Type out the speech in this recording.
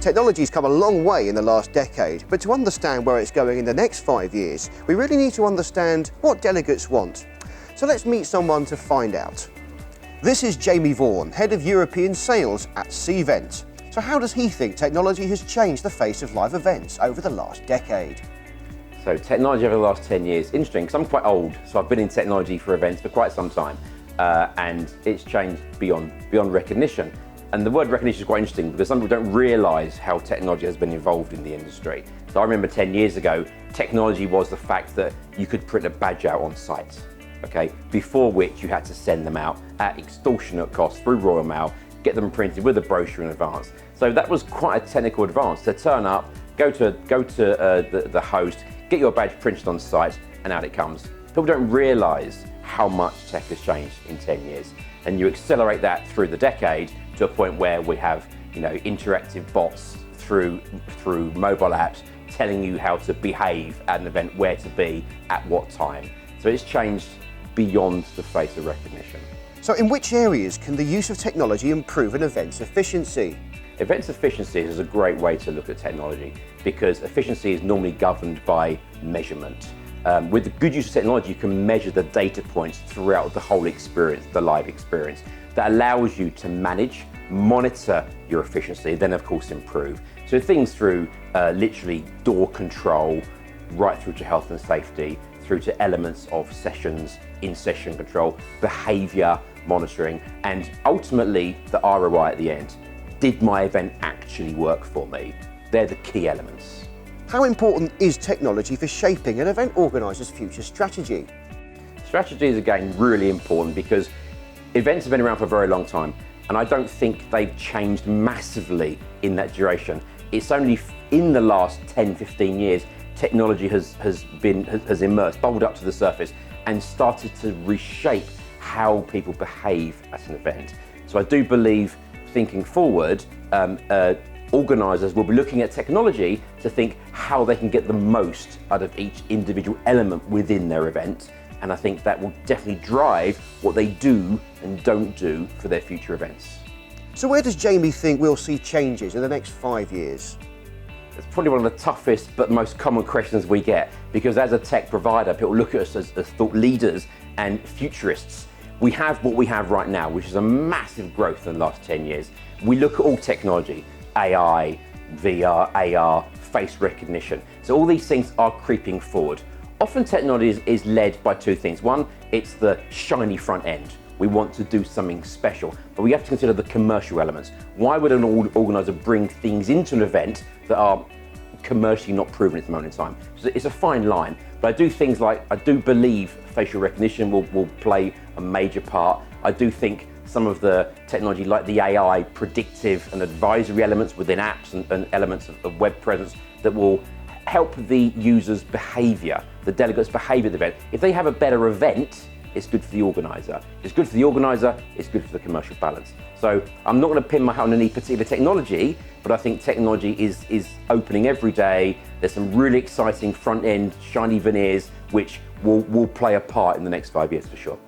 Technology's come a long way in the last decade, but to understand where it's going in the next 5 years, we really need to understand what delegates want. So let's meet someone to find out. This is Jamie Vaughan, Head of European Sales at Cvent. So how does he think technology has changed the face of live events over the last decade? So technology over the last 10 years, interesting, because I'm quite old, so I've been in technology for events for quite some time, and it's changed beyond recognition. And the word recognition is quite interesting because some people don't realise how technology has been involved in the industry. So I remember 10 years ago, technology was the fact that you could print a badge out on site, okay? Before which you had to send them out at extortionate cost through Royal Mail, get them printed with a brochure in advance. So that was quite a technical advance to turn up, go to the host, get your badge printed on site, and out it comes. People don't realise how much tech has changed in 10 years. And you accelerate that through the decade to a point where we have, interactive bots through mobile apps telling you how to behave at an event, where to be, at what time. So it's changed beyond the face of recognition. So in which areas can the use of technology improve an event's efficiency? Events efficiency is a great way to look at technology because efficiency is normally governed by measurement. With the good use of technology, you can measure the data points throughout the whole experience, the live experience. That allows you to manage, monitor your efficiency, then of course improve. So things through literally door control, right through to health and safety, through to elements of sessions, in-session control, behaviour monitoring, and ultimately the ROI at the end. Did my event actually work for me? They're the key elements. How important is technology for shaping an event organiser's future strategy? Strategy is again really important because events have been around for a very long time and I don't think they've changed massively in that duration. It's only in the last 10, 15 years technology has emerged, bubbled up to the surface and started to reshape how people behave at an event. So I do believe thinking forward, organisers will be looking at technology to think how they can get the most out of each individual element within their event. And I think that will definitely drive what they do and don't do for their future events. So where does Jamie think we'll see changes in the next 5 years? It's probably one of the toughest but most common questions we get because as a tech provider, people look at us as thought leaders and futurists. We have what we have right now, which is a massive growth in the last 10 years. We look at all technology, AI, VR, AR, face recognition. So all these things are creeping forward. Often technology is led by two things. One, it's the shiny front end. We want to do something special, but we have to consider the commercial elements. Why would an organizer bring things into an event that are commercially not proven at the moment in time? So it's a fine line, but I do believe facial recognition will play a major part. I do think some of the technology like the AI predictive and advisory elements within apps and elements of web presence that will help the user's behaviour, the delegate's behaviour at the event. If they have a better event, it's good for the organiser. If it's good for the organiser, it's good for the commercial balance. So I'm not going to pin my hat on any particular technology, but I think technology is opening every day. There's some really exciting front end, shiny veneers, which will play a part in the next 5 years for sure.